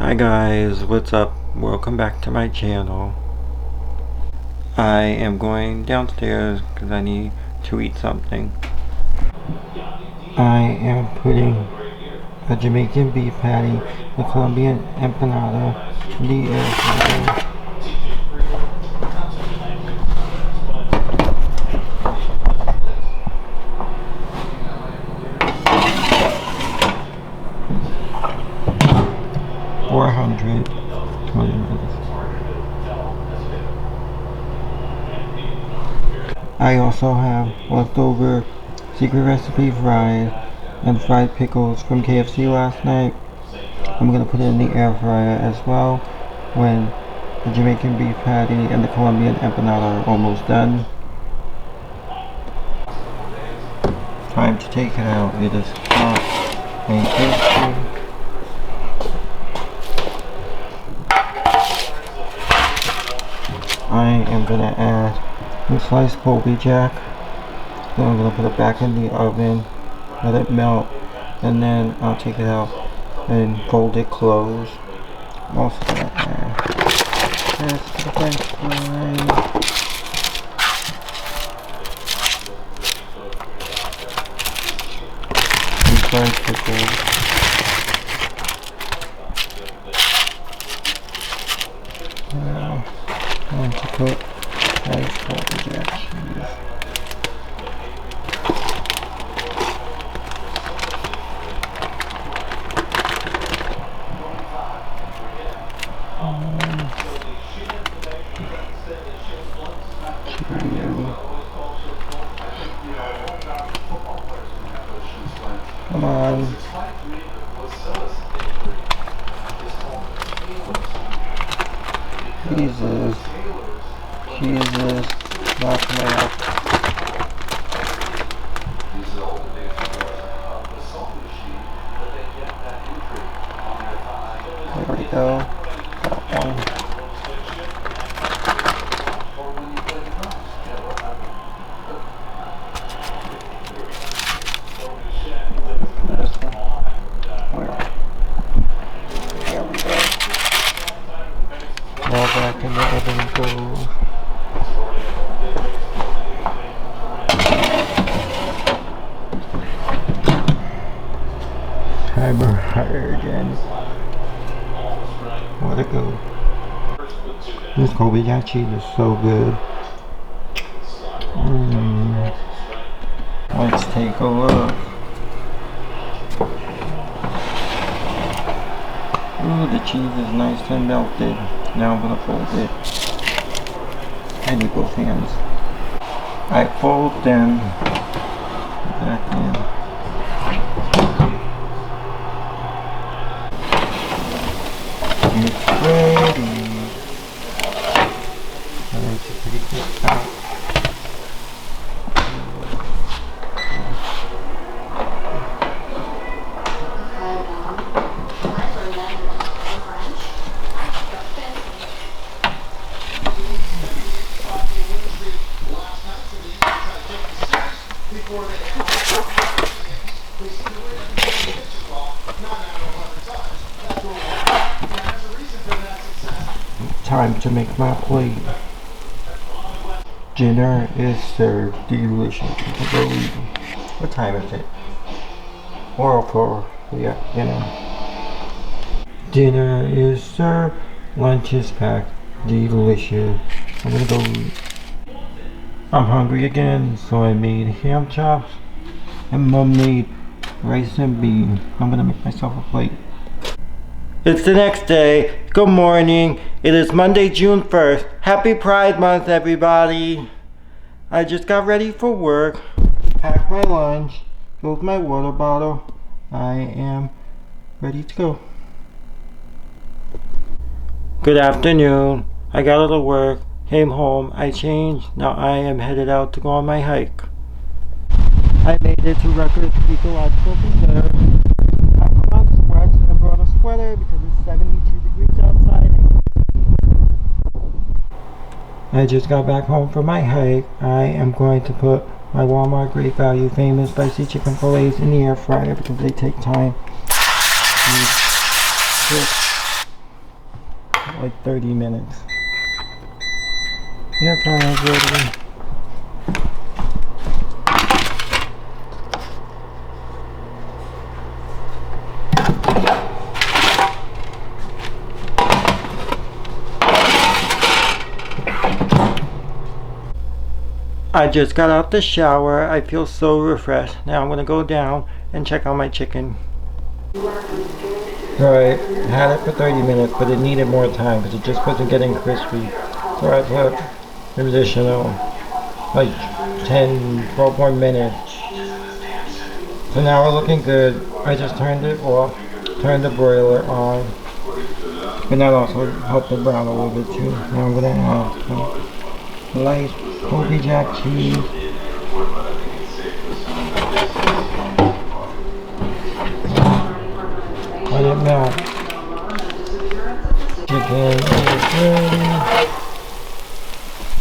Hi guys, what's up? Welcome back to my channel. I am going downstairs because I need to eat something. I am putting a Jamaican beef patty, a Colombian empanada, in the air fryer. 420 minutes. I also have leftover secret recipe fries and fried pickles from KFC last night. I'm gonna put it in the air fryer as well when the Jamaican beef patty and the Colombian empanada are almost done. Time to take it out. It is hot and tasty. I am gonna add some sliced Colby Jack. Then I'm gonna put it back in the oven, let it melt, and then I'll take it out and fold it closed. I'm also gonna add this to the french fries. And fried pickles. Now, I'm going to put sliced Colby Jack cheese. Come on. Jesus. Knock me out. There we go. Got one. There we go. Now back in the oven goes. Timer higher again. Let it go. This Colby Jack cheese is so good. Let's take a look. Ooh, the cheese is nice and melted. Now I'm gonna fold it. I need both hands. I fold them back in. It's ready. And it's a pretty quick out. Time to make my plate. Dinner is served. Delicious. What time is it? 4:04. Yeah, you know. Dinner is served. Lunch is packed. Delicious. I'm gonna go eat. I'm hungry again, so I made ham chops, and Mom made rice and beans. I'm gonna make myself a plate. It's the next day. Good morning. It is Monday, June 1st. Happy Pride Month, everybody. I just got ready for work, packed my lunch, filled my water bottle. I am ready to go. Good afternoon. I got out of work, came home, I changed. Now I am headed out to go on my hike. I made it to Rutgers Ecological Preserve. I put on sweats and brought a sweater because it's 72 degrees outside. I just got back home from my hike. I am going to put my Walmart Great Value Famous Spicy Chicken Fillets in the air fryer because they take time. like 30 minutes. Air fryer's ready. I just got out the shower. I feel so refreshed. Now I'm gonna go down and check on my chicken. Alright, had it for 30 minutes, but it needed more time because it just wasn't getting crispy. So I put an additional like 10-12 more minutes. So now we're looking good. I just turned it off, turned the broiler on, and that also helped it brown a little bit too. Now I'm gonna add some light Kobe Jack cheese. Let it melt. Chicken is ready.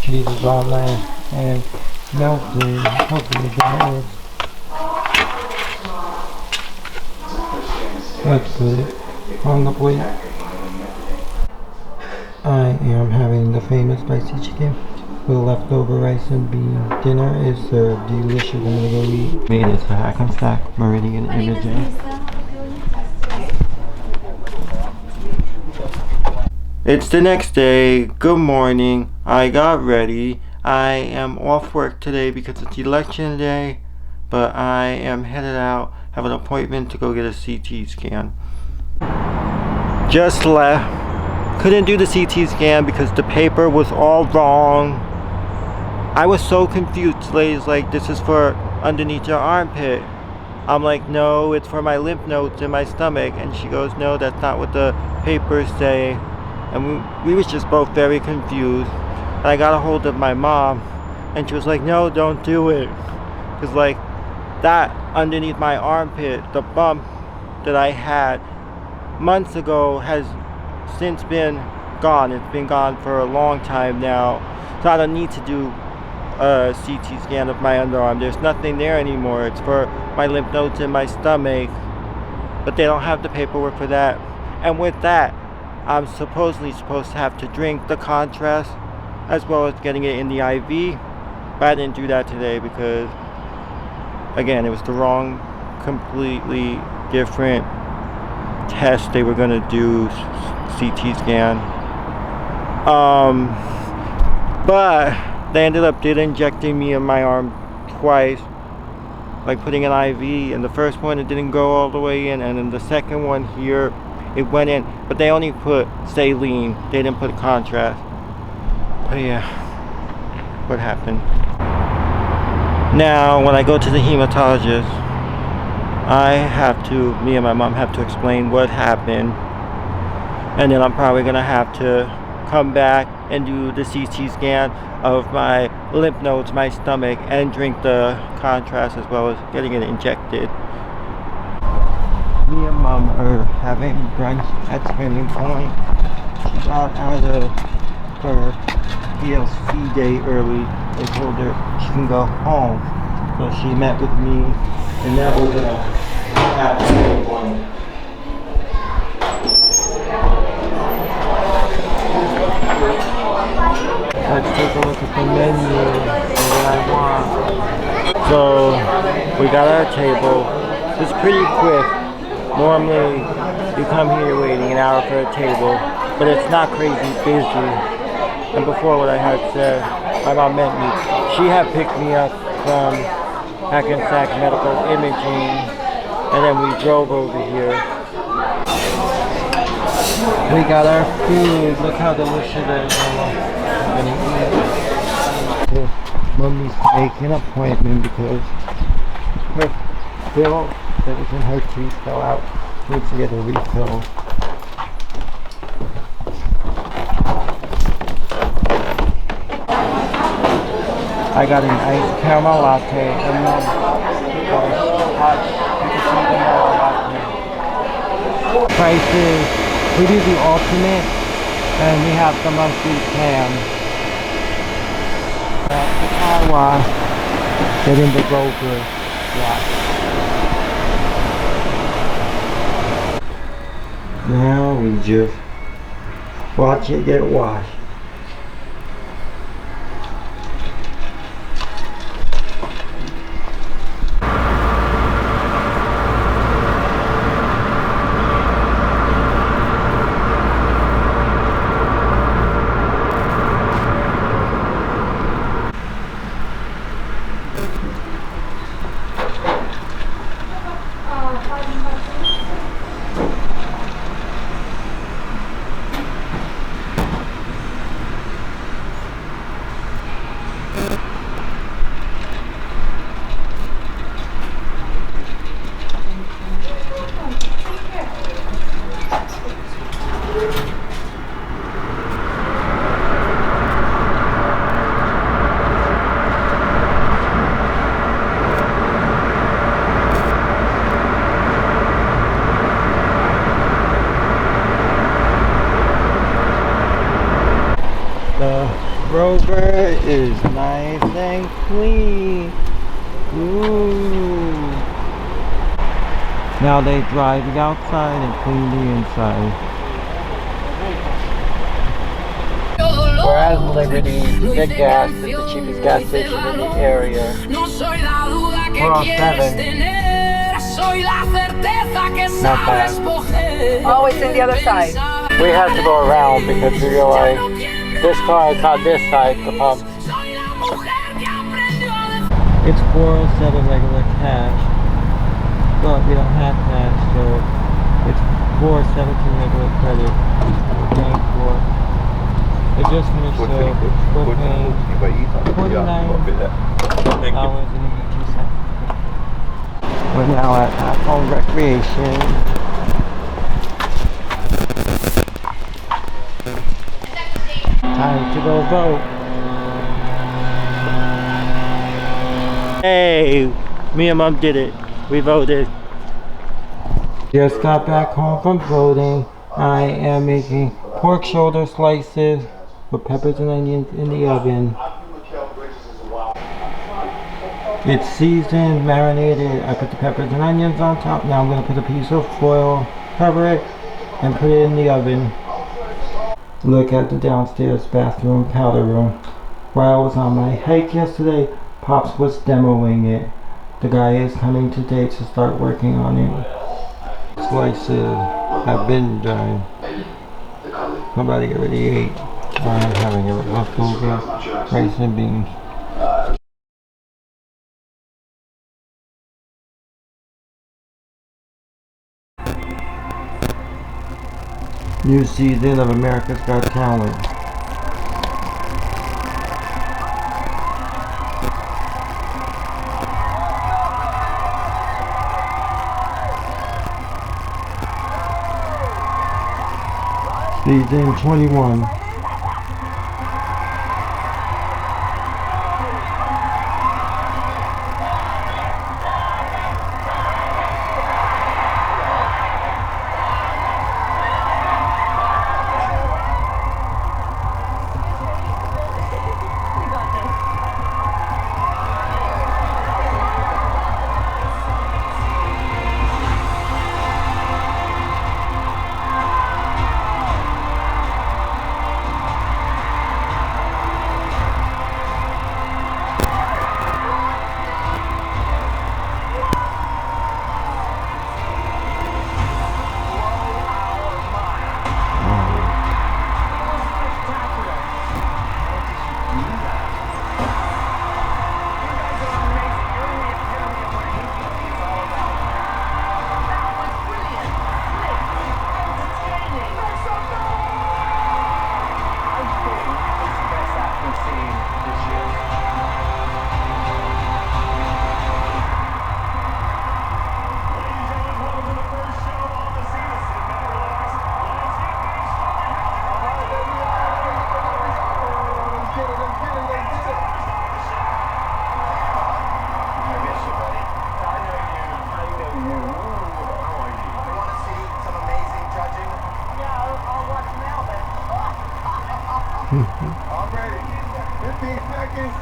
Cheese is on there and melted. Hopefully that is. Let's put it on the plate. I am having the famous spicy chicken with leftover rice and bean. Dinner is served. Delicious. I'm gonna go eat. Made it so I can stack Meridian imaging. It's the next day. Good morning. I got ready. I am off work today because it's election day, but I am headed out. Have an appointment to go get a CT scan. Just left. Couldn't do the CT scan because the paper was all wrong. I was so confused. Lady's like, this is for underneath your armpit. I'm like, no, it's for my lymph nodes in my stomach. And she goes, no, that's not what the papers say. And we was just both very confused. And I got a hold of my mom, and she was like, no, don't do it. Because like, that underneath my armpit, the bump that I had months ago has since been gone. It's been gone for a long time now. So I don't need to do a CT scan of my underarm. There's nothing there anymore. It's for my lymph nodes in my stomach. But they don't have the paperwork for that. And with that, I'm supposedly supposed to have to drink the contrast as well as getting it in the IV. But I didn't do that today because, again, it was the wrong, completely different test they were going to do, CT scan. But they ended up injecting me in my arm twice, like putting an IV. And the first one, it didn't go all the way in, and then the second one here, it went in, but they only put saline. They didn't put contrast. But yeah, what happened? Now, when I go to the hematologist, me and my mom have to explain what happened. And then I'm probably gonna have to come back and do the CT scan of my lymph nodes, my stomach, and drink the contrast as well as getting it injected. Me and mom are having brunch at Swimming Point. She got out of her PLC day early. They told her she can go home. So she met with me, and now we're gonna have Swimming Point. Let's take a look at the menu and what I want. So we got our table. It's pretty quick. Normally, you come here waiting an hour for a table, but it's not crazy busy. And before what I had said, my mom met me. She had picked me up from Hackensack Medical Imaging, and then we drove over here. We got our food. Look how delicious it is. I'm gonna eat it. Mom needs to make an appointment because her bill that was in her teeth fell out. She needs to get a refill. I got an iced caramel latte and then got a hot vanilla latte. Prices, we do the ultimate and we have the monthly plan. At the car wash, getting the Grover wash. Now we just Watch it get washed. The Rover is nice and clean. Ooh. Now they dry the outside and clean the inside. We're at Liberty. The gas is the cheapest gas station in the area. We're on 7. Not bad. Oh, it's in the other side. We have to go around because we realize this car is on this side, the pump. It's 407 regular cash, but we don't have cash, so it's 417 regular credit we're paying for. It just finished, so we're paying $49.82. We're now at Home Recreation. Time to go vote. Hey, me and Mom did it. We voted. Just got back home from voting. I am making pork shoulder slices with peppers and onions in the oven. It's seasoned, marinated. I put the peppers and onions on top. Now I'm going to put a piece of foil, cover it, and put it in the oven. Look at the downstairs bathroom powder room. While I was on my hike yesterday, Pops was demoing it. The guy is coming today to start working on it. Slices have been done. Somebody already ate. I'm having it with leftover rice and beans. New season of America's Got Talent. Season 21. I'm ready. 15 seconds.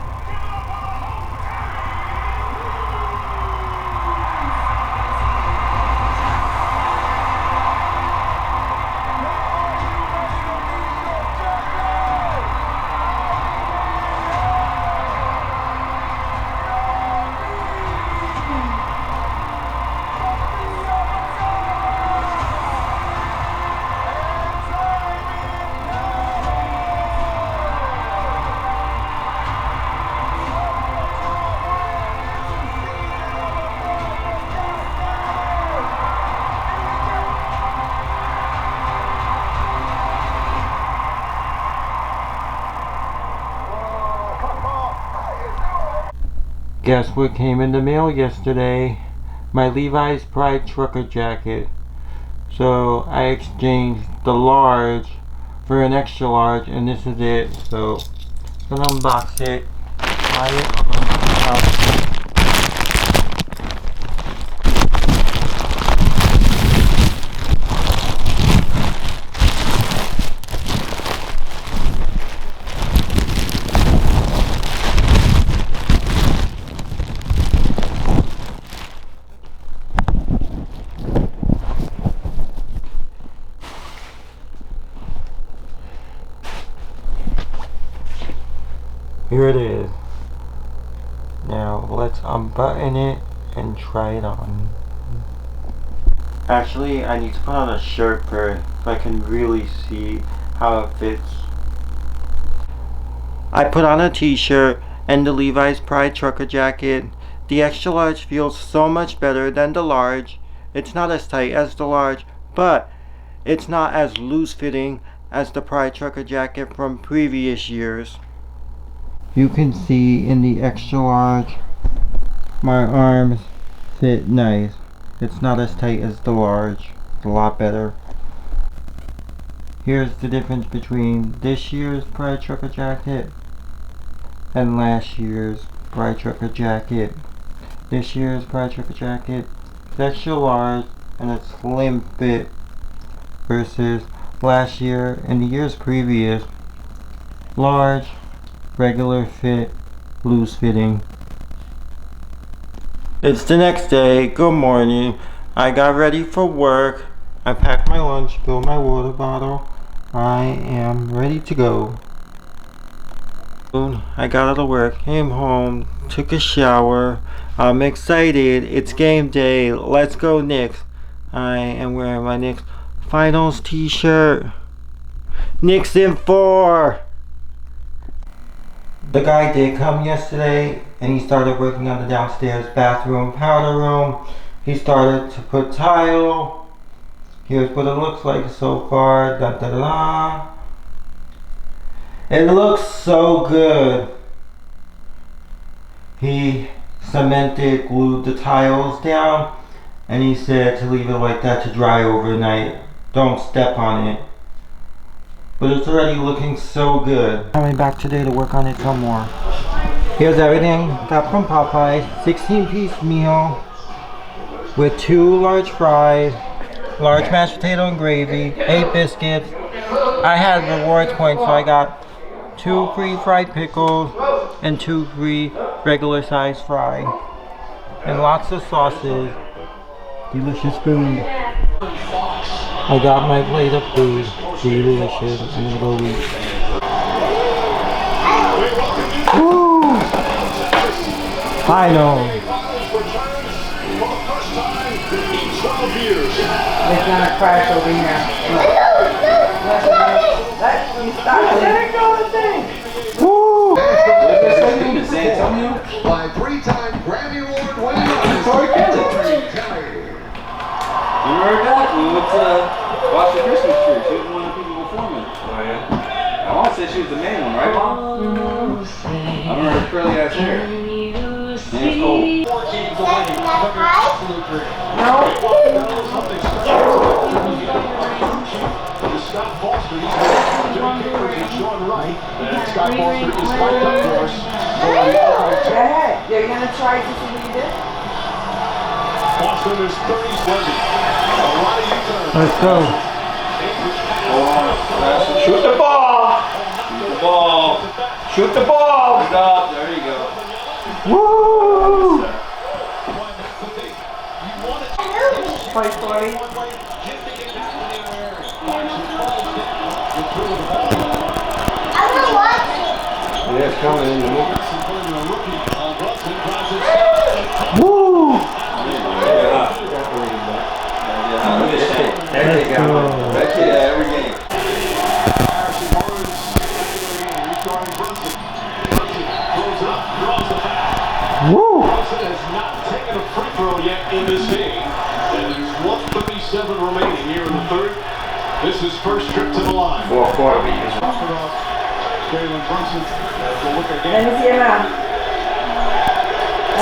Guess what came in the mail yesterday? My Levi's Pride trucker jacket. So I exchanged the large for an extra large, and this is it. So I'm gonna unbox it, try it on. Here it is. Now let's unbutton it and try it on. Actually, I need to put on a shirt first so I can really see how it fits. I put on a t-shirt and the Levi's Pride trucker jacket. The extra large feels so much better than the large. It's not as tight as the large, but it's not as loose fitting as the Pride trucker jacket from previous years. You can see in the extra large, my arms fit nice. It's not as tight as the large. It's a lot better. Here's the difference between this year's Pride trucker jacket and last year's Pride trucker jacket. This year's Pride trucker jacket is extra large and a slim fit versus last year and the years previous, large, regular fit, loose fitting. It's the next day. Good morning. I got ready for work. I packed my lunch, filled my water bottle. I am ready to go. I got out of work, came home, took a shower. I'm excited. It's game day. Let's go Knicks. I am wearing my Knicks Finals t-shirt. Knicks in 4. The guy did come yesterday and he started working on the downstairs bathroom powder room. He started to put tile. Here's what it looks like so far. Da, da, da, da. It looks so good. He cemented, glued the tiles down, and he said to leave it like that to dry overnight. Don't step on it. But it's already looking so good. Coming back today to work on it some more. Here's everything. Got from Popeye. 16-piece meal with 2 large fries, large mashed potato and gravy, 8 biscuits. I had rewards points, so I got 2 free fried pickles and 2 free regular size fry. And lots of sauces. Delicious food. I got my plate of food. Delicious. I'm gonna go eat. Woo! Final. It's gonna crash over here. Let me stop it. Let it go the thing. Woo! San Antonio by 3-time Grammy Award winning artist Kelly. You heard that? We went to watch the Christmas tree. She was one of the people performing. Oh yeah? I want to say she was the main one, right, Mom? I remember her curly ass hair. And it's cold. 4 games away from an absolute dream. Scott Foster, he's Jimmy Cambridge and Sean Wright. And Scott Foster is right up for us. Go ahead. You're gonna try to see what you did? Foster is 30-20. A lot of U-turns. Let's go. Shoot the ball! Shoot the ball! Shoot the ball! Stop. There you go. Woo! Toy Story. Yeah, it's coming in the movie. Woo! Let's go. Every game. Woo! Brunson has not taken a free throw yet in this game. And there's 1:37 remaining here in the third. This is his first trip to the line. Well, quarter beat. Jalen Brunson will look Let again. me see it now.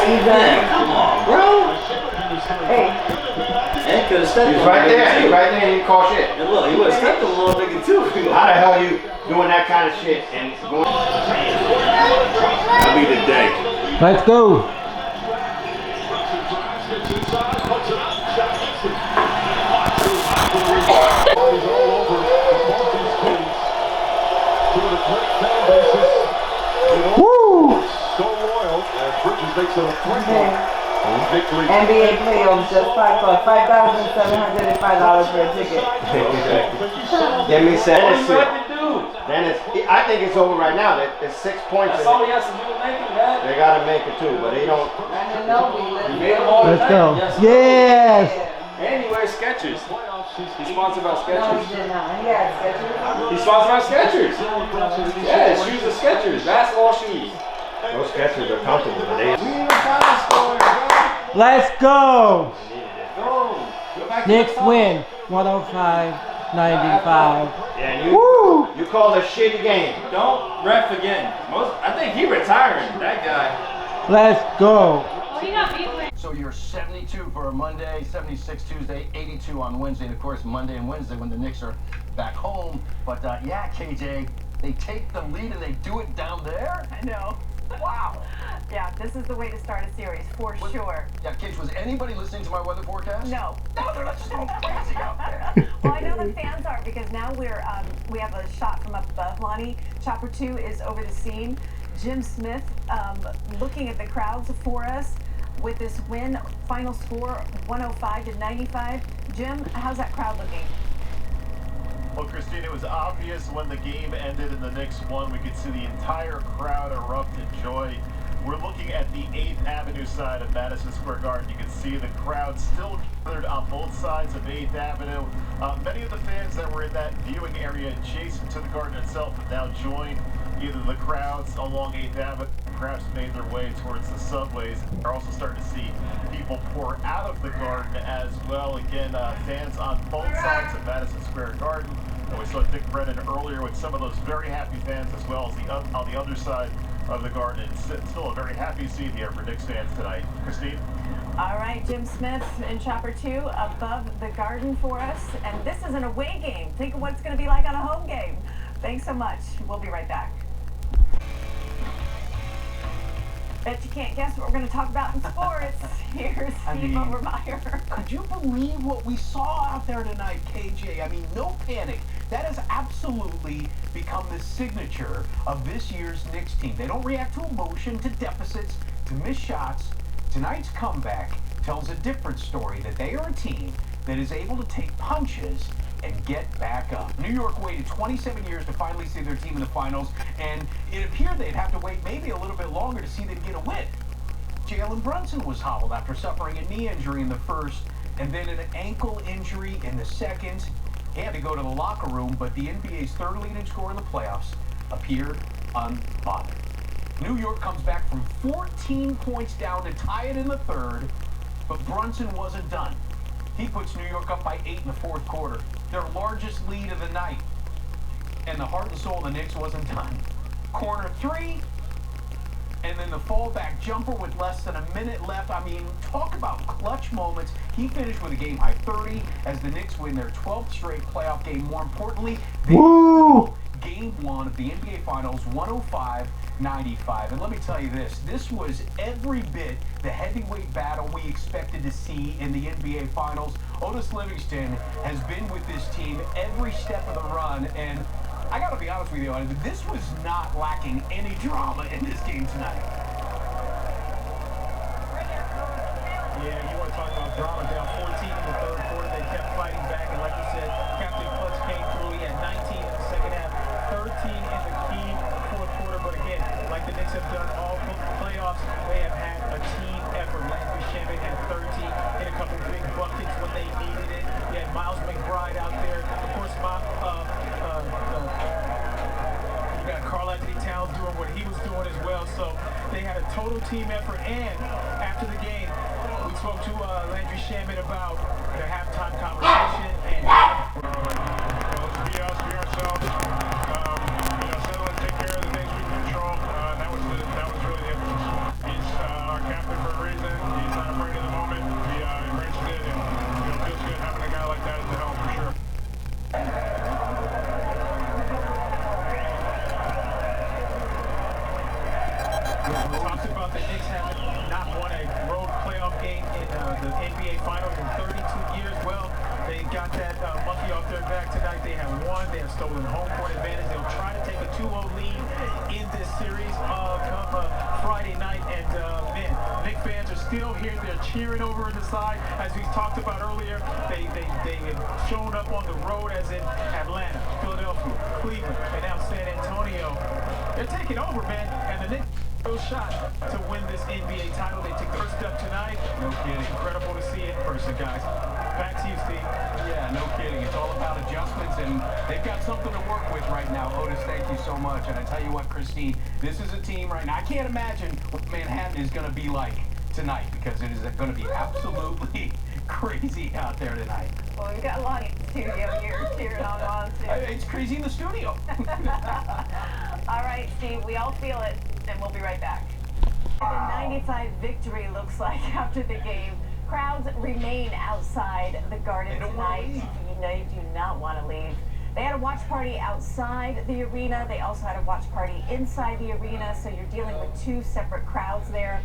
He's done. Come on, bro. Hey, And could have stepped He's on right that there. too. He's right there. He didn't call shit. And look, he would have stepped on a little bigger too. How the hell you doing that kind of shit and going? That'll be the day. Let's go. Woo! So loyal as Bridges makes it a 3-point victory. NBA playoffs just $5,705 for a ticket. Give me All seven. you have to do. Then I think it's over right now. It's 6 points. That's all he has to do to make it, man. They gotta make it too, but they don't. He made them all Let's tonight. go. Yes. Yes. And he wears Skechers. He's sponsored by No, Skechers. he did not. He had sketches. He's sponsored by Skechers. Yeah, his shoes are Skechers. Basketball shoes. Those sketches are comfortable, but they. We ain't no final score, bro. Let's go. Go. Go back to Knicks the top. win 105-95. Yeah, and Woo! you called a shitty game. Don't ref again. I think he retiring. That guy. Let's go. So you're 72 for a Monday, 76 Tuesday, 82 on Wednesday, and of course Monday and Wednesday when the Knicks are back home. But yeah, KJ, they take the lead and they do it down there? I know. Wow. Yeah, this is the way to start a series, for sure. Yeah, KJ, was anybody listening to my weather forecast? No. No, they're not just going crazy out there. Well, I know the fans aren't because now we have a shot from up above. Lonnie, Chopper 2 is over the scene. Jim Smith looking at the crowds for us with this win. Final score 105-95. Jim, how's that crowd looking? Well, Christine, it was obvious when the game ended and the Knicks won. We could see the entire crowd erupt in joy. We're looking at the 8th Avenue side of Madison Square Garden. You can see the crowd still gathered on both sides of 8th Avenue. Many of the fans that were in that viewing area adjacent to the garden itself have now joined either the crowds along 8th Avenue, perhaps made their way towards the subways. We're also starting to see people pour out of the garden as well. Again, fans on both sides of Madison Square Garden. And we saw Dick Brennan earlier with some of those very happy fans as well as on the other side of the garden. It's still a very happy scene here for Knicks fans tonight. Christine? All right, Jim Smith in Chopper 2 above the garden for us. And this is an away game. Think of what it's going to be like on a home game. Thanks so much. We'll be right back. Bet you can't guess what we're going to talk about in sports. Here's Steve Overmeyer. Could you believe what we saw out there tonight, KJ? I mean, no panic. That has absolutely become the signature of this year's Knicks team. They don't react to emotion, to deficits, to missed shots. Tonight's comeback tells a different story, that they are a team that is able to take punches and get back up. New York waited 27 years to finally see their team in the finals, and it appeared they'd have to wait maybe a little bit longer to see them get a win. Jalen Brunson was hobbled after suffering a knee injury in the first, and then an ankle injury in the second. He had to go to the locker room, but the NBA's third leading scorer in the playoffs appeared unbothered. New York comes back from 14 points down to tie it in the third, but Brunson wasn't done. He puts New York up by 8 in the fourth quarter, their largest lead of the night. And the heart and soul of the Knicks wasn't done. Corner 3, and then the fallback jumper with less than a minute left. I mean, talk about clutch moments. He finished with a game-high 30 as the Knicks win their 12th straight playoff game. More importantly, they Woo! Game 1 of the NBA Finals, 105-95. And let me tell you this was every bit the heavyweight battle we expected to see in the NBA Finals. Otis Livingston has been with this team every step of the run, and I gotta be honest with you, this was not lacking any drama in this game tonight. Yeah, you want to talk about drama down 14 in the third quarter. They kept fighting back, and like you said, Captain Clutch came through. He had 19 in the second half, 13 in the key fourth quarter. But again, like the Knicks have done all playoffs, they have had a team effort. Landry Shamet had 13, hit a couple big buckets when they needed it. You had Miles McBride out there. Of course, you got Karl Anthony Towns doing what he was doing as well. So they had a total team effort. And after the game, we spoke to Landry Shamet about their halftime conversation and be us, be ourselves. Settle and take care of the things we control. That was really the emphasis. He's our captain for home court advantage. They'll try to take a 2-0 lead in this series come Friday night. And man, Knicks fans are still here. They're cheering over on the side, as we talked about earlier. They have shown up on the road, as in Atlanta, Philadelphia, Cleveland, and now San Antonio. They're taking over, man. And the Knicks real shot to win this NBA title. They took the first step tonight. No kidding. Incredible to see it in person, guys. Back to you, Steve. Yeah, no kidding. It's all about adjustments, and they've got something to work with right now. Otis, thank you so much. And I tell you what, Christine, this is a team right now. I can't imagine what Manhattan is going to be like tonight, because it is going to be absolutely crazy out there tonight. Well, we've got Lonnie in the studio here cheering on too. It's crazy in the studio. All right, Steve, we all feel it, and we'll be right back. The 95 victory looks like after the game. Crowds remain outside the Garden tonight. They do not want to leave. They had a watch party outside the arena. They also had a watch party inside the arena, so you're dealing with two separate crowds there,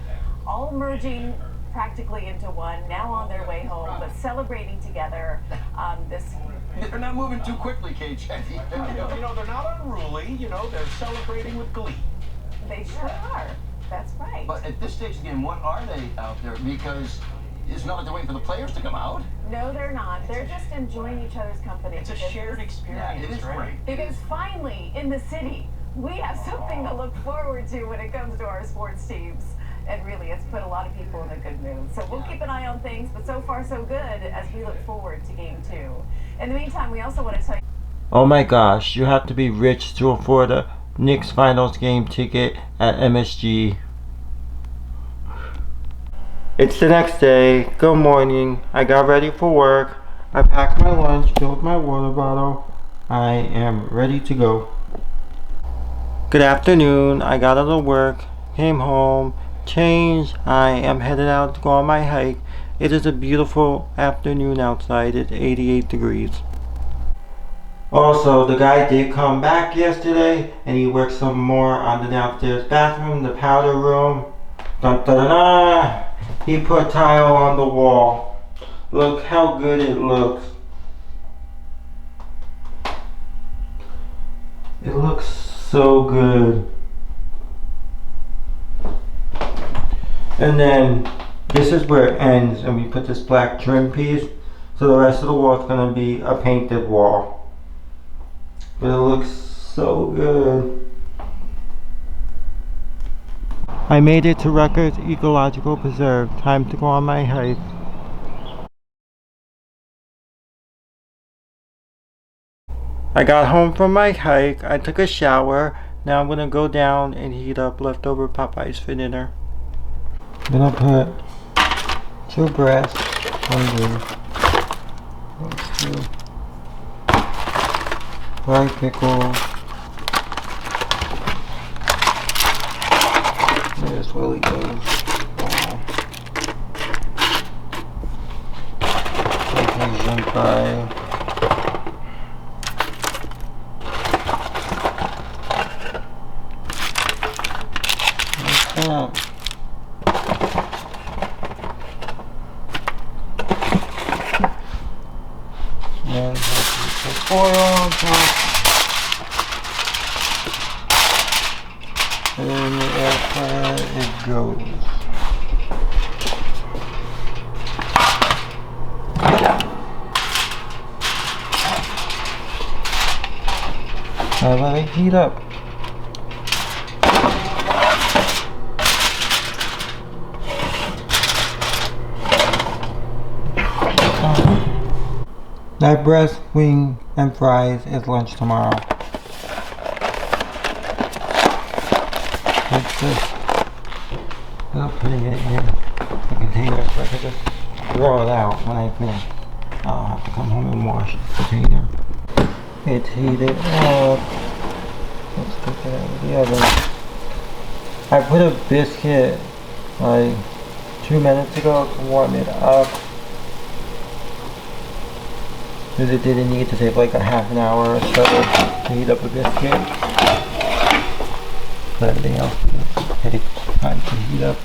all merging practically into one, now on their way home, but celebrating together. They're not moving too quickly, KJ. You know, they're not unruly. You know, they're celebrating with glee. They sure are. That's right. But at this stage of the game, what are they out there? Because it's not like they're waiting for the players to come out. No, they're not. They're just enjoying each other's company. It's a shared experience, it is right? great. Because finally, in the city, we have something to look forward to when it comes to our sports teams. And really, it's put a lot of people in a good mood. So we'll keep an eye on things, but so far so good as we look forward to Game 2. In the meantime, we also want to tell you... Oh my gosh, you have to be rich to afford a Knicks Finals game ticket at MSG. It's the next day. Good morning. I got ready for work. I packed my lunch, filled my water bottle. I am ready to go. Good afternoon. I got out of work, came home, changed. I am headed out to go on my hike. It is a beautiful afternoon outside. It's 88 degrees. Also, the guy did come back yesterday and he worked some more on the downstairs bathroom, the powder room. Dun, dun, dun, dun. He put tile on the wall. Look how good it looks. It looks so good. And then this is where it ends, and we put this black trim piece. So the rest of the wall is going to be a painted wall. But it looks so good. I made it to Rutgers Ecological Preserve. Time to go on my hike. I got home from my hike. I took a shower. Now I'm gonna go down and heat up leftover Popeyes for dinner. I'm gonna put 2 breasts, 1 beef. Let's do fried pickles. There's Willie goes. Wow. Asian pie. Like that. And put foil on top. And in the air fryer it goes. Now let it heat up. That breast, wing, and fries is lunch tomorrow. Like this. Without putting it in the container, so I can just throw it out when I finish. I'll have to come home and wash the container. It's heated up. Let's take it out of the oven. I put a biscuit like 2 minutes ago to warm it up. Because it didn't need to take like a half an hour or so to heat up a biscuit. But everything else takes time to heat up.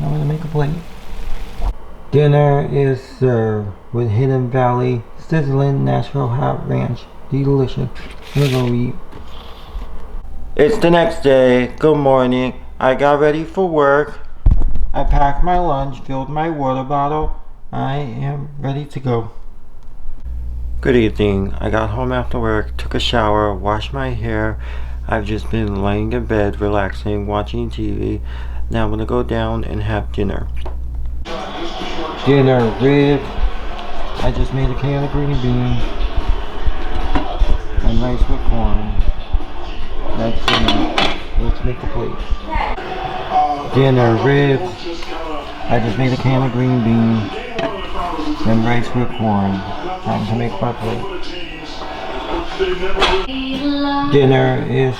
I'm gonna make a plate. Dinner is served with Hidden Valley Sizzling Nashville Hot Ranch. Delicious. We're gonna eat. It's the next day. Good morning. I got ready for work. I packed my lunch, filled my water bottle. I am ready to go. Good evening. I got home after work, took a shower, washed my hair. I've just been laying in bed, relaxing, watching TV. Now I'm gonna go down and have dinner. Dinner ribs. I just made a can of green beans and rice with corn. That's dinner. Let's make a plate. Dinner ribs. I just made a can of green beans and rice with corn. Time to make my plate. Dinner is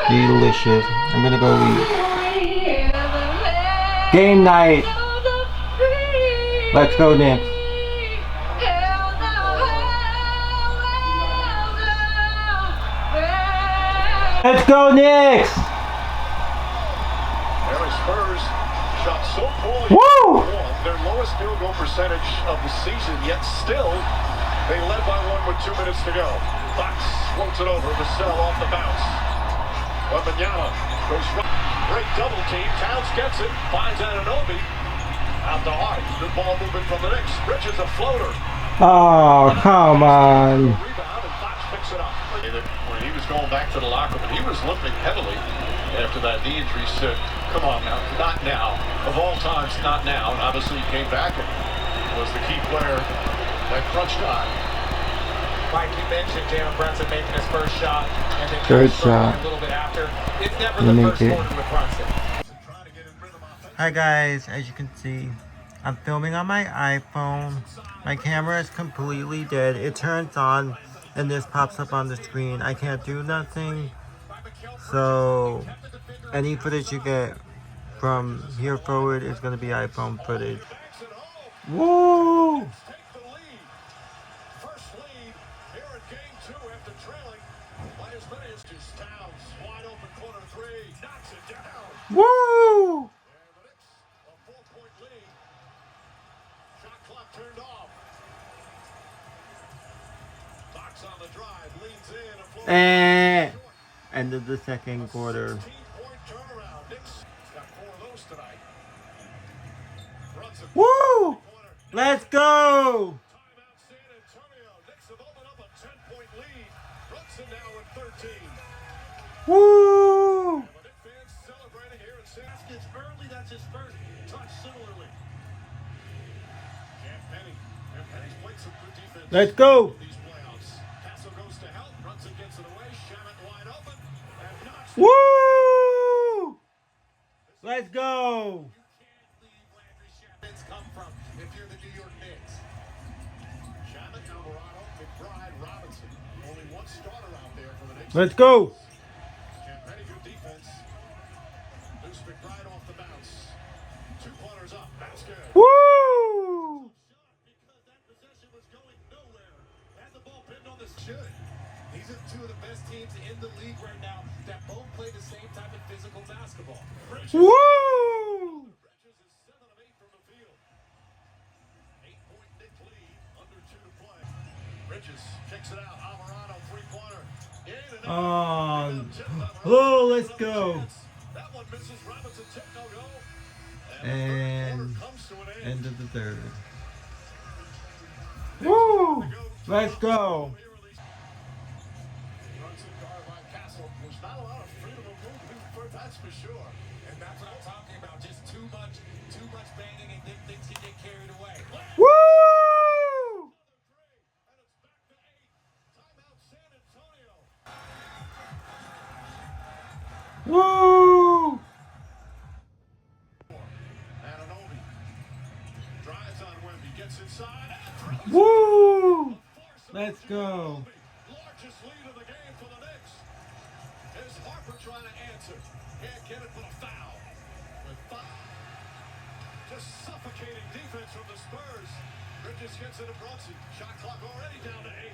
delicious. I'm gonna go eat. Game night. Let's go, Knicks. Let's go, Knicks! Harry Spurs shot so poorly. Woo! Their lowest field goal percentage of the season, yet still they led by one with 2 minutes to go. Fox floats it over. Vassell off the bounce. Wembanyama goes right. Great double team. Towns gets it. Finds Anunoby. Out to Hart. Good ball movement from the Knicks. Rich is a floater. Oh, come on. Rebound and Fox picks it up. When he was going back to the locker room, he was limping heavily after that knee injury. Said, come on now, not now. Of all times, not now. And obviously he came back and was the key player that crunch time. Like you mentioned, Jalen Brunson making his first shot and then Third shot. a little bit after. It's never You the make first it. quarter with Brunson. Hi guys, as you can see, I'm filming on my iPhone. My camera is completely dead. It turns on and this pops up on the screen. I can't do nothing. So any footage you get from here forward is going to be iPhone footage. Woo! First lead here in game 2 after trailing by as many as Towns. Wide open corner 3. Knocks it down. Woo! And the Knicks, a 4-point lead. Shot clock turned off. Fox on the drive, leans in. A floor And end of the second quarter. 16-point turnaround. Knicks got 4 of those tonight. Brunson. Woo! Let's go! Timeout San Antonio. Knicks have opened up a 10-point lead. Brunson now with 13. Woo! The Knicks fans celebrating here in San Antonio. It's early, that's his first touch similarly. Cam Penny's played some good defense. Let's go! These playoffs. Castle goes to help. Brunson gets it away. Shamet wide open. And knocks it. Woo! Let's go! Come from if you're the New York Knicks. Shamet, Alvarado, McBride, Robinson. Only one starter out there for the Knicks. Let's go! Penny, good defense. Loose McBride off the bounce. 2 corners up. That's good. Woo! Because that possession was going nowhere. Had the ball pinned on the should. These are 2 of the best teams in the league right now that both play the same type of physical basketball. Woo! Bridges is 7 of 8 from the field. 8-point Knick lead, under 2 to play. Bridges kicks it out. Alvarado, 3-pointer. Oh, let's go. That one misses. Robinson tip, no go. And Comes to an end of the third. Woo! Let's go. Brunson guard by Castle. There's not a lot of freedom of movement, that's for sure. And that's what I'm talking about. Just too much banging and then things can get carried away. Woo! And it's back to 8. Timeout San Antonio. Woo! Anunoby drives on Wemby, gets inside. And throws. Woo! Let's go. Largest lead of the game for the Knicks. Here's Harper trying to answer. Can't get it, but a foul. With 5. Just suffocating defense from the Spurs. Bridges gets it to Brunson. Shot clock already down to 8.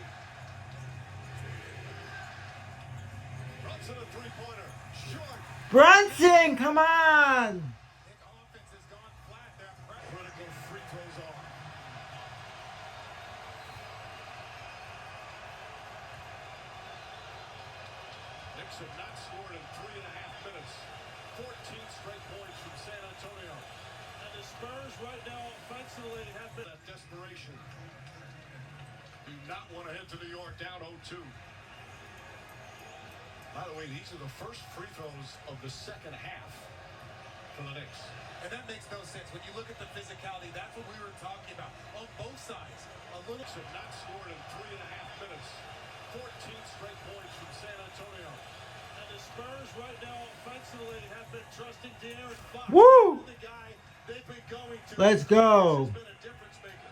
Brunson a 3-pointer. Short. Brunson, come on! Offense has gone flat there. Critical Knicks have not scored in 3.5 minutes. 14 straight points from San Antonio. And the Spurs right now offensively have been that desperation. Do not want to head to New York down 0-2. By the way, these are the first free throws of the second half for the Knicks. And that makes no sense. When you look at the physicality, that's what we were talking about. On both sides, a little... Knicks have not scored in 3.5 minutes. 14 straight points from San Antonio. And the Spurs right now offensively have been trusting De'Aaron Fox. Woo! The guy they've been going to. Let's go. Has been a difference maker.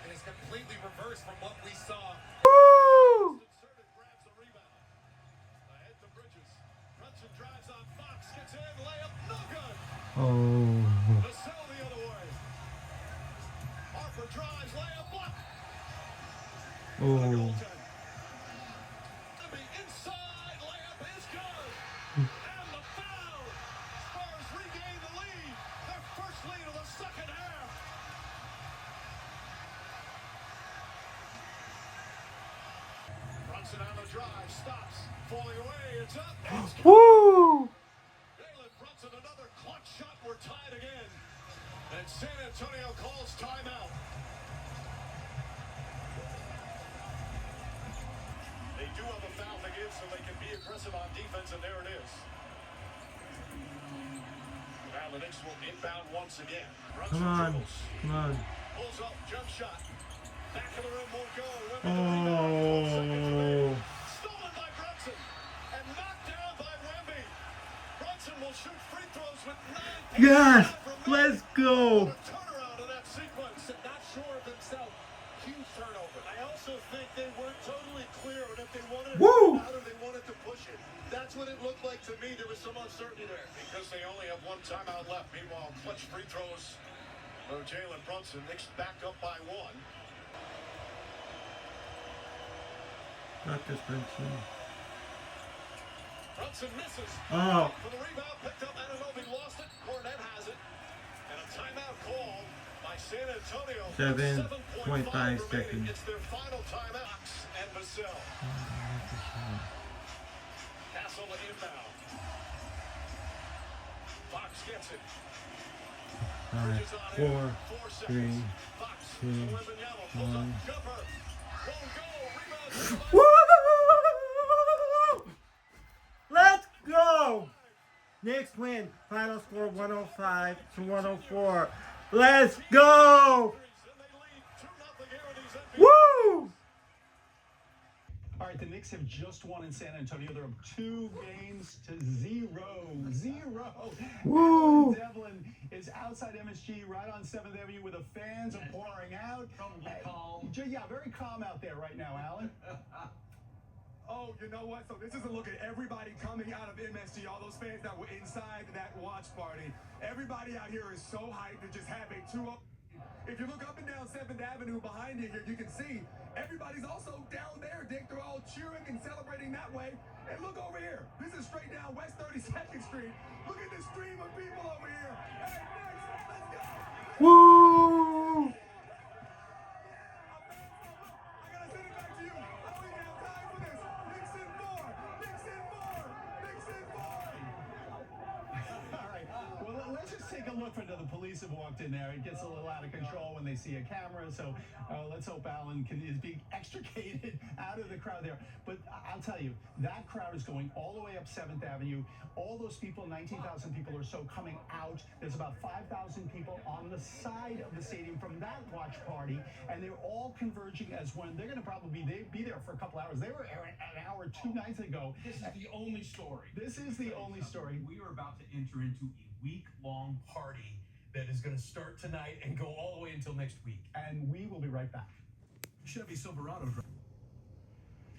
And it's completely reversed from what we saw. Woo! Inserted, grabs the rebound. Ahead to Bridges. Brunson drives on Fox, gets in, layup, no good. Oh. Vassell the other way. Harper drives, layup, block. Oh. Inside, layup is good. And the foul. Spurs regain the lead. Their first lead of the second half. Brunson on the drive, stops, falling away, it's up. It's good. Woo! Jalen Brunson, another clutch shot. We're tied again. And San Antonio calls timeout. They do have a foul to give so they can be aggressive on defense, and there it is. Now the Knicks will inbound once again. Brunson Come on. dribbles, Come on. pulls up, jump shot. Back of the rim won't go. Oh. Stolen by Brunson and knocked down by Wemby. Brunson will shoot free throws with 9 Yes. points. Let's go. Turnaround of that sequence. Not sure of himself. Huge turnover. I also think they weren't totally clear on if they wanted to Woo! out or they wanted to push it. That's what it looked like to me. There was some uncertainty there because they only have one timeout left. Meanwhile, clutch free throws for Jalen Brunson. Knicks back up by 1. Not this Brunson. Brunson misses. Oh. For the rebound, picked up. Anunoby lost it. Cornette has it. And a timeout called by San Antonio. 7.5 remaining. seconds. It's their final timeout. And Vassell. Castle to inbound. Fox gets it. 5, 4, 3, 2, 1. Woo! Let's go! Knicks win. Final score 105 to 104. Let's go! Woo! All right, the Knicks have just won in San Antonio. They're up 2 games to 0. Woo! Alan Devlin is outside MSG, right on 7th Avenue, where the fans are pouring out. Probably calm. Yeah, very calm out there right now, Alan. Oh, you know what? So this is a look at everybody coming out of MSG, all those fans that were inside that watch party. Everybody out here is so hyped to just have a 2-0. If you look up and down 7th Avenue behind you here, you can see everybody's also down there, Dick. They're all cheering and celebrating that way. And look over here. This is straight down West 32nd Street. Look at the stream of people over here. Hey, Knicks, let's go. Woo! I gotta send it back to you. I don't even have time for this. Knicks in 4. Knicks in 4. Knicks in 4. All right. Well, let's just take a look for the police have walked in there. It gets a little out of control when they see a camera. So let's hope Alan is being extricated out of the crowd there. But I'll tell you, that crowd is going all the way up 7th Avenue. All those people, 19,000 people or so coming out. There's about 5,000 people on the side of the stadium from that watch party. And they're all converging as one. They're going to probably be there for a couple hours. They were an hour 2 nights ago. This is the only story. This is the only story. We are about to enter into a week-long party that is going to start tonight and go all the way until next week. And we will be right back. Chevy Silverado.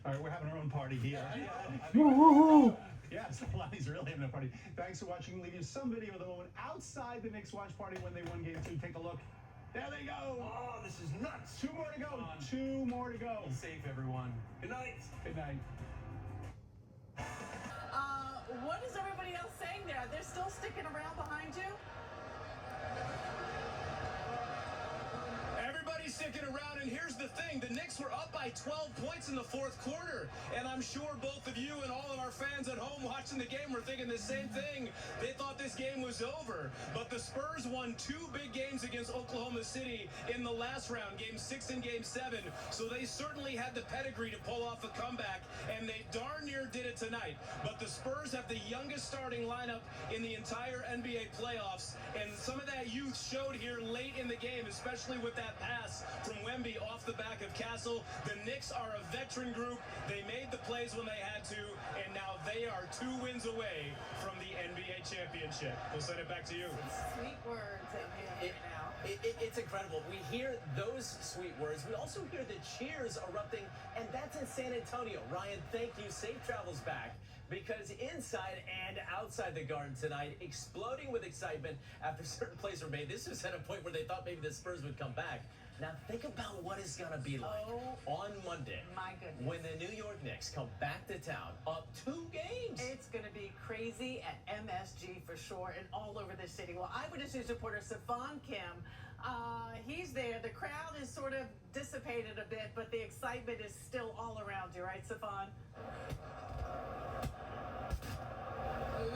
All right, we're having our own party here. Woo-hoo-hoo. Yes, Lonnie's really having a party. Thanks for watching. We'll leave you some video of the moment outside the Knicks watch party when they won Game 2. Take a look. There they go. Oh, this is nuts. 2 more to go. 2 more to go. Be safe, everyone. Good night. Good night. What is everybody else saying there? They're still sticking around behind you? Everybody sticking around, and here's the thing. The Knicks were up by 12 points in the fourth quarter, and I'm sure both of you and all of our fans at home watching the game were thinking the same thing. They thought this game was over, but the Spurs won 2 big games against Oklahoma City in the last round, Game 6 and Game 7, so they certainly had the pedigree to pull off a comeback, and they darn near did it tonight. But the Spurs have the youngest starting lineup in the entire NBA playoffs, and some of that youth showed here late in the game, especially with that pass from Wemby off the back of Castle. The Knicks are a veteran group. They made the plays when they had to, and now they are 2 wins away from the NBA championship. We'll send it back to you. Sweet words in here now. It's incredible. We hear those sweet words. We also hear the cheers erupting, and that's in San Antonio. Ryan, thank you. Safe travels back, because inside and outside the Garden tonight, exploding with excitement after certain plays were made. This was at a point where they thought maybe the Spurs would come back. Now think about what it's going to be like on Monday. My goodness. When the New York Knicks come back to town, up 2 games. It's going to be crazy at MSG for sure, and all over the city. Well, Eyewitness News reporter Stefan Kim, he's there. The crowd is sort of dissipated a bit, but the excitement is still all around you, right, Stefan?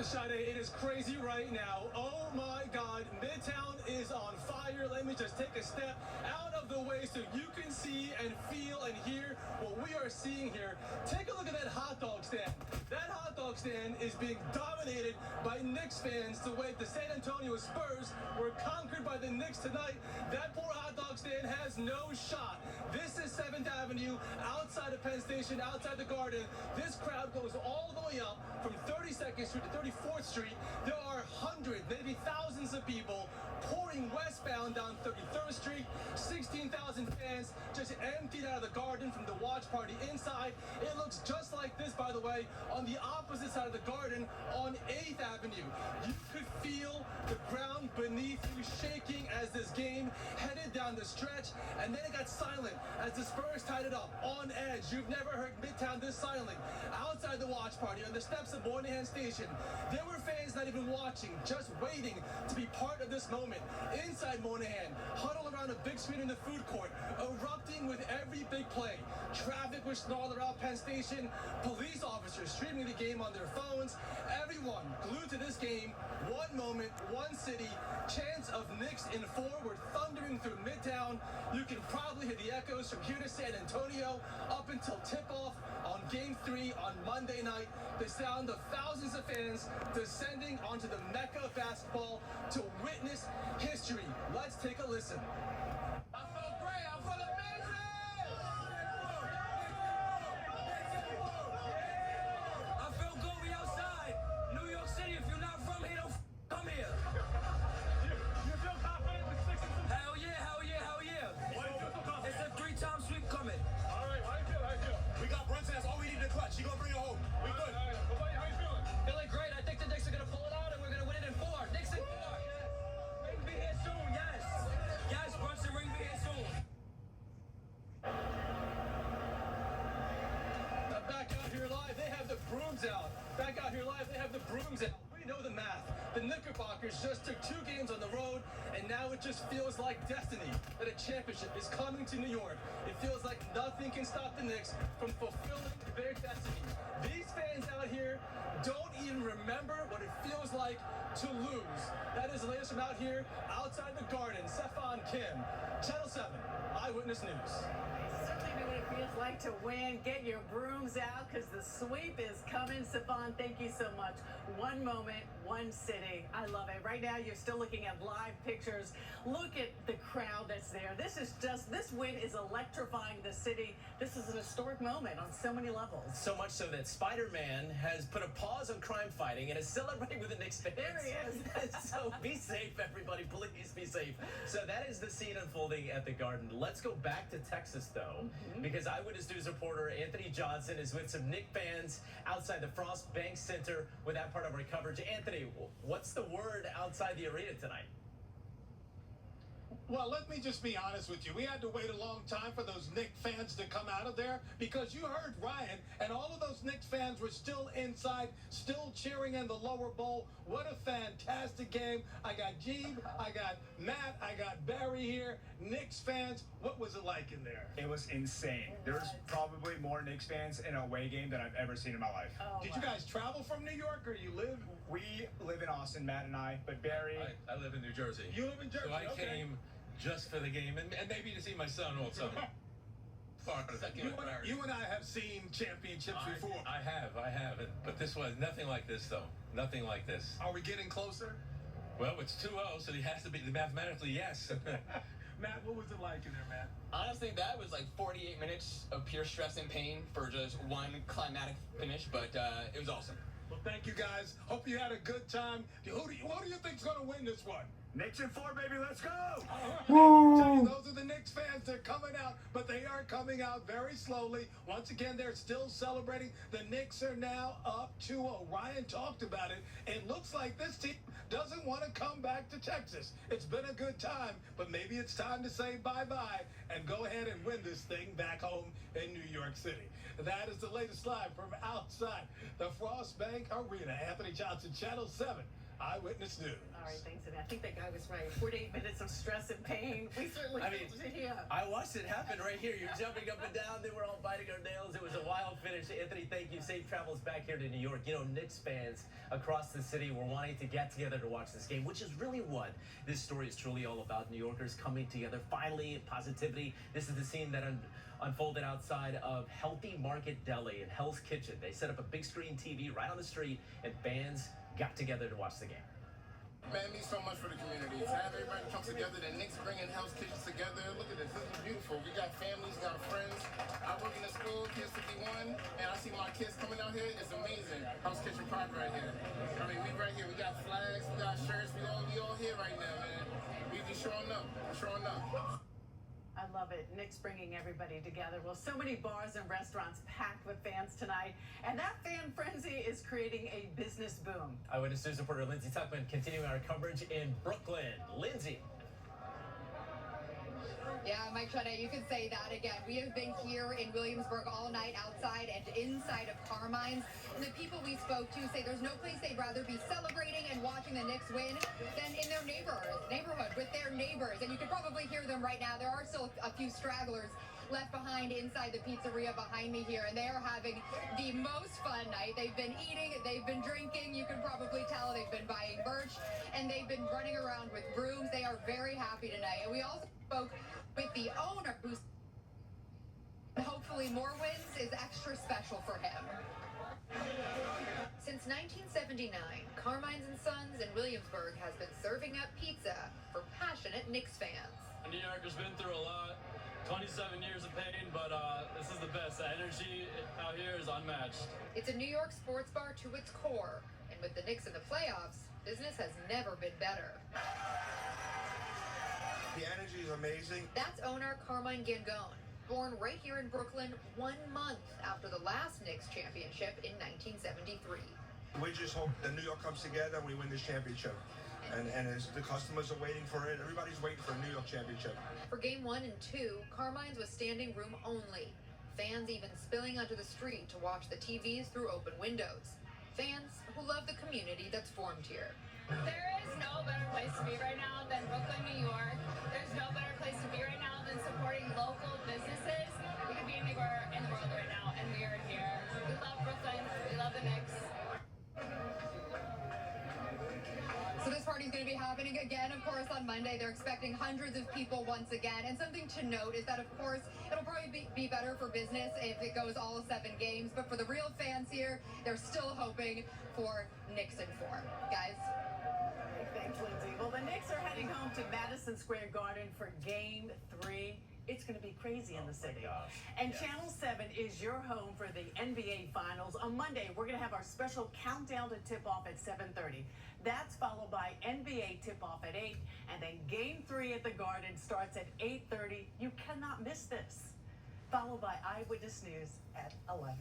Sade, it is crazy right now. Oh my God, Midtown is on fire. Let me just take a step out of the way so you can see and feel and hear what we are seeing here. Take a look at that hot dog stand. That hot dog stand is being dominated by Knicks fans the way the San Antonio Spurs were conquered by the Knicks tonight. That poor hot dog stand has no shot. This is 7th Avenue, outside of Penn Station, outside the Garden. This crowd goes all the way up from 32nd Street to 34th Street. There are hundreds, maybe thousands of people pouring westbound down 33rd Street. 16,000 fans just emptied out of the Garden from the watch party inside. It looks just like this, by the way, on the opposite side of the Garden on 8th Avenue. You could feel the ground beneath you shaking as this game headed down the stretch, and then it got silent as the Spurs tied it up on edge. You've never heard Midtown this silent. Outside the watch party on the steps of Moynihan Station, there were fans not even watching, just waiting to be part of this moment. Inside Moynihan, huddled around a big screen in the food court, erupting with every big play. Traffic was snarled around Penn Station, police officers streaming the game on their phones. Everyone glued to this game. One moment, one city. Chants of Knicks in 4 were thundering through Midtown. You can probably hear the echoes from here to San Antonio up until tip-off on Game 3 on Monday night. The sound of thousands of fans descending onto the Mecca of basketball to witness history. Let's take a listen. I felt great. I felt amazing. I feel good. We outside. New York City. If you're not from here, don't come here. You feel confident with 6 and 2? Hell yeah, hell yeah, hell yeah. Why do you feel so confident? It's a 3-time sweep coming. All right, how you feel? How you feel? We got Brunson. That's all we need in the clutch. She gonna bring it home. We good. All right. How you feeling? Feeling great. I think the Knicks are going to pull it out, and we're going to win it in 4. Knicks in 4. Ring be here soon, yes. Yes, Brunson, ring be here soon. Back out here live, they have the brooms out. Back out here live, they have the brooms out. We know the math. The Knickerbockers just took 2 games on the road, and now it just feels like destiny that a championship is coming to New York. It feels like nothing can stop the Knicks from fulfilling their destiny. These fans out here don't even remember what it feels like to lose. That is the latest from out here, outside the Garden. Stefan Kim, Channel 7, Eyewitness News. Certainly know what it feels like to win. Get your brooms out, because the sweep is coming. Stefan, thank you so much. One moment, one city. I love it. Right now, you're still looking at live pictures. Look at the crowd that's there. This win is electrifying the city. This is an historic moment on so many levels. So much so that Spider-Man has put a pause on crime fighting and is celebrating with the Knicks fans. There he is. So be safe, everybody. Please be safe. So that is the scene unfolding at the Garden. Let's go back to Texas, though, because Eyewitness News reporter Anthony Johnson is with some Knicks fans outside the Frost Bank Center with that part of our coverage. Anthony, what's the word outside the arena tonight? Well, let me just be honest with you. We had to wait a long time for those Knicks fans to come out of there because you heard Ryan, and all of those Knicks fans were still inside, still cheering in the lower bowl. What a fantastic game. I got Jeeb, I got Matt, I got Barry here. Knicks fans, what was it like in there? It was insane. There was probably more Knicks fans in an away game than I've ever seen in my life. Oh, Did you guys travel from New York or you live? We live in Austin, Matt and I, but Barry... I live in New Jersey. You live in Jersey, So I okay. came just for the game and maybe to see my son also. You and I have seen championships before. I have. But this was nothing like this, though. Nothing like this. Are we getting closer? Well, it's 2-0, so he has to be mathematically yes. Matt, what was it like in there, Matt? Honestly, that was like 48 minutes of pure stress and pain for just one climatic finish, but it was awesome. Well, thank you guys. Hope you had a good time. Who do you think's going to win this one? Knicks in 4, baby, let's go! Those are the Knicks fans. They're coming out, but they are coming out very slowly. Once again, they're still celebrating. The Knicks are now up 2-0. Ryan talked about it. It looks like this team doesn't want to come back to Texas. It's been a good time, but maybe it's time to say bye-bye and go ahead and win this thing back home in New York City. That is the latest live from outside the Frost Bank Arena. Anthony Johnson, Channel 7. Eyewitness News. All right, thanks, and I think that guy was right. 48 minutes of stress and pain. We certainly I watched it happen right here. You're jumping up and down. They were all biting our nails. It was a wild finish. Anthony, thank you. Safe travels back here to New York. You know, Knicks fans across the city were wanting to get together to watch this game, which is really what this story is truly all about. New Yorkers coming together, finally, positivity. This is the scene that unfolded outside of Healthy Market Deli and Hell's Kitchen. They set up a big screen TV right on the street, and fans got together to watch the game. Man, it means so much for the community. To have everybody come together, the Knicks bringing Hell's Kitchens together. Look at this. This is beautiful. We got families, got friends. I work in a school, Kids 51, and I see my kids coming out here. It's amazing. Hell's Kitchen Pride right here. I mean, we right here. We got flags, we got shirts. We all here right now, man. We showing up. We're showing up. I love it. Knicks bringing everybody together. Well, so many bars and restaurants packed with fans tonight, and that fan frenzy is creating a business boom. Eyewitness News reporter Lindsay Tuckman continuing our coverage in Brooklyn. Lindsay. Yeah, Mike Shade, you could say that again. We have been here in Williamsburg all night, outside and inside of Carmine's. And the people we spoke to say there's no place they'd rather be celebrating and watching the Knicks win than in their neighborhood with their neighbors. And you can probably hear them right now. There are still a few stragglers left behind inside the pizzeria behind me here, and they are having the most fun night. They've been eating, they've been drinking, you can probably tell they've been buying merch, and they've been running around with brooms. They are very happy tonight. And we also spoke with the owner, who's hopefully more wins is extra special for him. Since 1979, Carmine's and Sons in Williamsburg has been serving up pizza for passionate Knicks fans. New Yorkers been through a lot, 27 years of pain, but this is the best. The energy out here is unmatched. It's a New York sports bar to its core, and with the Knicks in the playoffs, business has never been better. The energy is amazing. That's owner Carmine Gangone, born right here in Brooklyn 1 month after the last Knicks championship in 1973. We just hope that New York comes together and we win this championship. And as the customers are waiting for it, everybody's waiting for a New York championship. For game 1 and 2, Carmine's was standing room only. Fans even spilling onto the street to watch the TVs through open windows. Fans who love the community that's formed here. There is no better place to be right now than Brooklyn, New York. There's no better place to be right now than supporting local businesses. We could be anywhere in the world right now, and we are here. We love Brooklyn. We love the Knicks. So this party is going to be happening again, of course, on Monday. They're expecting hundreds of people once again. And something to note is that, of course, it'll probably be better for business if it goes all 7 games. But for the real fans here, they're still hoping for Knicks in 4. Guys? Thanks, Lindsay. Well, the Knicks are heading home to Madison Square Garden for Game 3. It's going to be crazy in the city. And Channel 7 is your home for the NBA Finals. On Monday, we're going to have our special countdown to tip-off at 7:30. That's followed by NBA tip-off at 8. And then Game 3 at the Garden starts at 8:30. You cannot miss this. Followed by Eyewitness News at 11.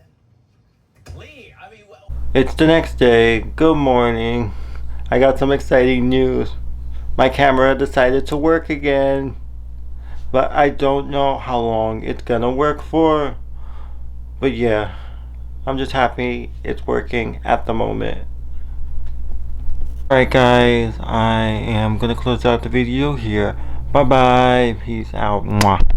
Lee, I mean, well... It's the next day. Good morning. I got some exciting news. My camera decided to work again. but I don't know how long it's gonna work for. But yeah, I'm just happy it's working at the moment. Alright guys, I am gonna close out the video here. Bye bye, peace out. Mwah.